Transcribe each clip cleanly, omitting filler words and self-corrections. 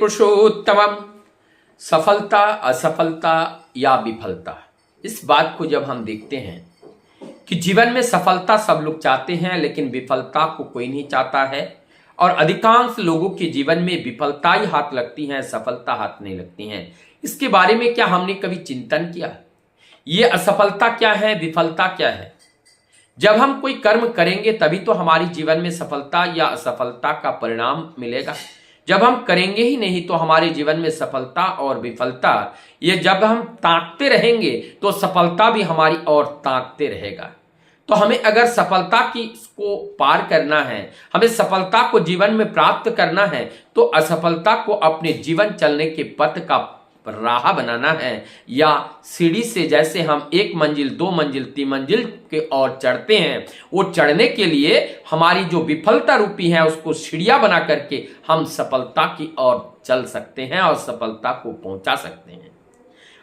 पुरुषोत्तमम। सफलता, असफलता या विफलता, इस बात को जब हम देखते हैं कि जीवन में सफलता सब लोग चाहते हैं लेकिन विफलता को कोई नहीं चाहता है, और अधिकांश लोगों के जीवन में विफलता ही हाथ लगती हैं, सफलता हाथ नहीं लगती हैं। इसके बारे में क्या हमने कभी चिंतन किया? ये असफलता क्या है, विफलता क्या है? जब हम कोई कर्म करेंगे तभी तो हमारी जीवन में सफलता या असफलता का परिणाम मिलेगा। जब हम करेंगे ही नहीं तो हमारे जीवन में सफलता और विफलता, ये जब हम ताकते रहेंगे तो सफलता भी हमारी ओर ताकते रहेगा। तो हमें अगर सफलता की को पार करना है, हमें सफलता को जीवन में प्राप्त करना है, तो असफलता को अपने जीवन चलने के पथ का राह बनाना है। या सीढ़ी से जैसे हम 1 मंजिल 2 मंजिल 3 मंजिल के ओर चढ़ते हैं, वो चढ़ने के लिए हमारी जो विफलता रूपी है उसको सीढ़ियां बना करके हम सफलता की ओर चल सकते हैं और सफलता को पहुंचा सकते हैं।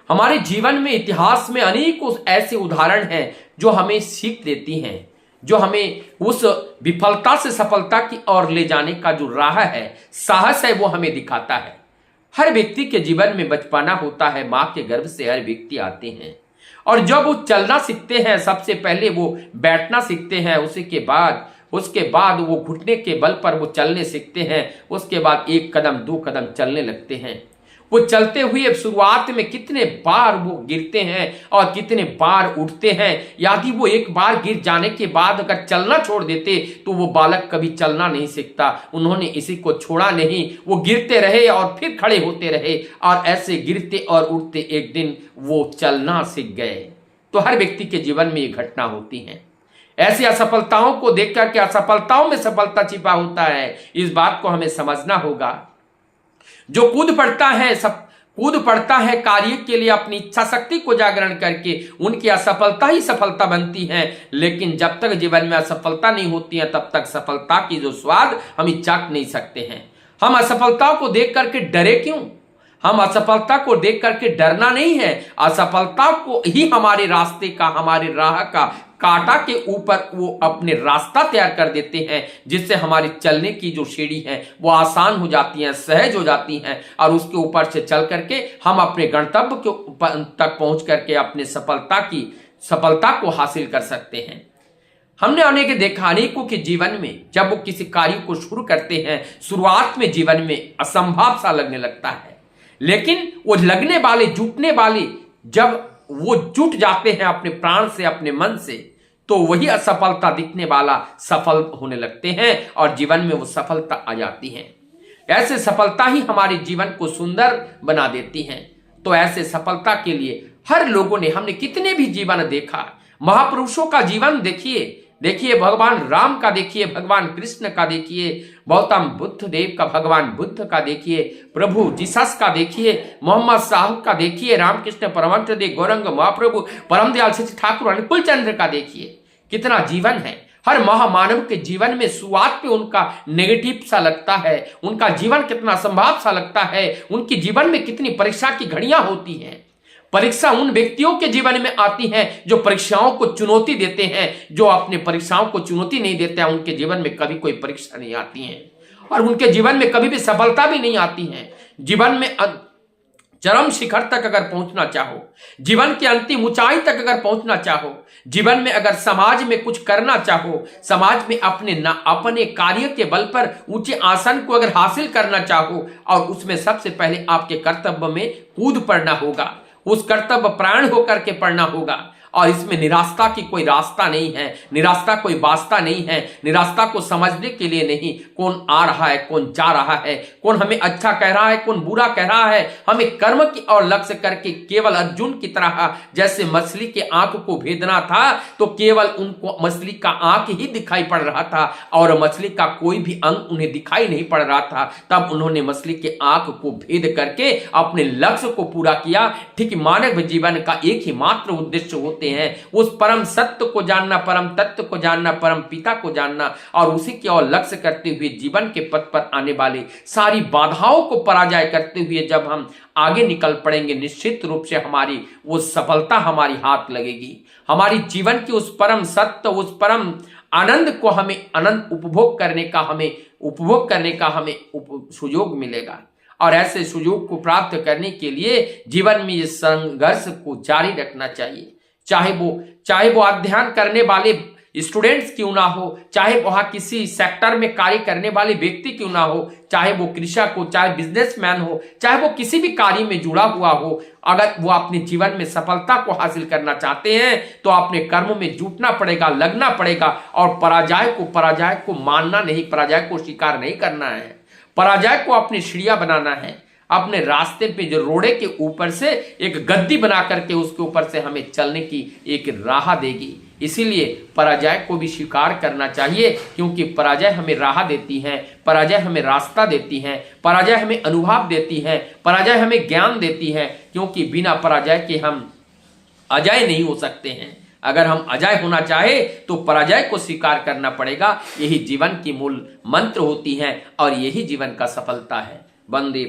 हमारे जीवन में, इतिहास में अनेकों ऐसे उदाहरण हैं जो हमें सीख देती हैं, जो हमें उस विफलता से सफलता की ओर ले जाने का जो राह है, साहस है, वो हमें दिखाता है। हर व्यक्ति के जीवन में बचपना होता है, मां के गर्भ से हर व्यक्ति आते हैं, और जब वो चलना सीखते हैं, सबसे पहले वो बैठना सीखते हैं, उसके बाद वो घुटने के बल पर वो चलने सीखते हैं, उसके बाद 1 कदम 2 कदम चलने लगते हैं। वो चलते हुए शुरुआत में कितने बार वो गिरते हैं और कितने बार उठते हैं। यदि वो एक बार गिर जाने के बाद अगर चलना छोड़ देते तो वो बालक कभी चलना नहीं सीखता। उन्होंने इसी को छोड़ा नहीं, वो गिरते रहे और फिर खड़े होते रहे, और ऐसे गिरते और उठते एक दिन वो चलना सीख गए। तो हर व्यक्ति के जीवन में ये घटना होती है। ऐसी असफलताओं को देख करके असफलताओं में सफलता छिपा होता है, इस बात को हमें समझना होगा। जो कूद पड़ता है कार्य के लिए अपनी इच्छा शक्ति को जागरण करके, उनकी असफलता ही सफलता बनती है। लेकिन जब तक जीवन में असफलता नहीं होती है तब तक सफलता की जो स्वाद हम चाख नहीं सकते हैं। हम असफलताओं को देख करके डरे क्यों? हम असफलता को देख करके डरना नहीं है, असफलता को ही हमारे रास्ते का, हमारे राह का कांटा के ऊपर वो अपने रास्ता तैयार कर देते हैं, जिससे हमारी चलने की जो सीढ़ी है वो आसान हो जाती है, सहज हो जाती है, और उसके ऊपर से चल करके हम अपने गंतव्य के तक पहुंच करके अपने सफलता को हासिल कर सकते हैं। हमने अनेक देखा, अनेकों के जीवन में जब वो किसी कार्य को शुरू करते हैं, शुरुआत में जीवन में असंभव सा लगने लगता है, लेकिन वो लगने वाले, जुटने वाले, जब वो जुट जाते हैं अपने प्राण से, अपने मन से, तो वही असफलता दिखने वाला सफल होने लगते हैं और जीवन में वो सफलता आ जाती है। ऐसे सफलता ही हमारे जीवन को सुंदर बना देती है। तो ऐसे सफलता के लिए हर लोगों ने, हमने कितने भी जीवन देखा, महापुरुषों का जीवन देखिए भगवान राम का देखिए, भगवान कृष्ण का देखिए, गौतम बुद्ध देव का, भगवान बुद्ध का देखिए, प्रभु जीसस का देखिए, मोहम्मद साहब का देखिए, रामकृष्ण परमहंस देव, गौरंग महाप्रभु, परम दयाल सच्चिदानंद ठाकुर, अनुकूल चंद्र का देखिए। कितना जीवन है। हर महामानव के जीवन में शुरुआत पे उनका नेगेटिव सा लगता है, उनका जीवन कितना असंभव सा लगता है, उनके जीवन में कितनी परीक्षा की घड़ियां होती हैं। परीक्षा उन व्यक्तियों के जीवन में आती है जो परीक्षाओं को चुनौती देते हैं। जो अपने परीक्षाओं को चुनौती नहीं देते हैं, उनके जीवन में कभी कोई परीक्षा नहीं आती है, और उनके जीवन में कभी भी सफलता भी नहीं आती है। जीवन में चरम शिखर तक अगर पहुंचना चाहो, जीवन की अंतिम ऊंचाई तक अगर पहुंचना चाहो, जीवन में अगर समाज में कुछ करना चाहो, समाज में अपने कार्य के बल पर ऊंचे आसन को अगर हासिल करना चाहो, और उसमें सबसे पहले आपके कर्तव्य में कूद पड़ना होगा, उस कर्तव्य प्राण होकर के पढ़ना होगा। और इसमें निराशा की कोई रास्ता नहीं है, निराशा कोई वास्ता नहीं है। निराशा को समझने के लिए नहीं, कौन आ रहा है, कौन जा रहा है, कौन हमें अच्छा कह रहा है, कौन बुरा कह रहा है, हमें कर्म की और लक्ष्य करके केवल अर्जुन की तरह जैसे मछली के आंख को भेदना था, तो केवल उनको मछली का आंख ही दिखाई पड़ रहा था और मछली का कोई भी अंग उन्हें दिखाई नहीं पड़ रहा था। तब उन्होंने मछली के आंख को भेद करके अपने लक्ष्य को पूरा किया। ठीक मानव जीवन का एक ही मात्र उद्देश्य होते हैं, उस परम सत्य को जानना, परम तत्व को जानना, परम पिता को जानना, और उसी की ओर लक्ष्य करते हुए जीवन के पथ पर आने वाली सारी बाधाओं को पराजय करते हुए जब हम आगे निकल पड़ेंगे, निश्चित रूप से हमारी वो सफलता हमारी हाथ लगेगी। हमारी जीवन की उस परम सत्य, उस परम आनंद को हमें अनंत उपभोग करने का हमें सुयोग मिलेगा। और ऐसे सुयोग को प्राप्त करने के लिए जीवन में इस संघर्ष को जारी रखना चाहिए। चाहे वो अध्ययन करने वाले स्टूडेंट्स क्यों ना हो, चाहे वहां किसी सेक्टर में कार्य करने वाले व्यक्ति क्यों ना हो, चाहे वो कृषक हो, चाहे बिजनेसमैन हो, चाहे वो किसी भी कार्य में जुड़ा हुआ हो, अगर वो अपने जीवन में सफलता को हासिल करना चाहते हैं तो अपने कर्मों में जुटना पड़ेगा, लगना पड़ेगा और पराजय को मानना नहीं, पराजय को स्वीकार नहीं करना है। पराजय को अपनी सीढ़ियां बनाना है, अपने रास्ते पे जो रोड़े के ऊपर से एक गद्दी बना करके उसके ऊपर से हमें चलने की एक राह देगी। इसीलिए पराजय को भी स्वीकार करना चाहिए, क्योंकि पराजय हमें राह देती है, पराजय हमें रास्ता देती है, पराजय हमें अनुभव देती है, पराजय हमें ज्ञान देती है, क्योंकि बिना पराजय के हम अजय नहीं हो सकते हैं। अगर हम अजय होना चाहे तो पराजय को स्वीकार करना पड़ेगा। यही जीवन की मूल मंत्र होती है और यही जीवन का सफलता है। वंदे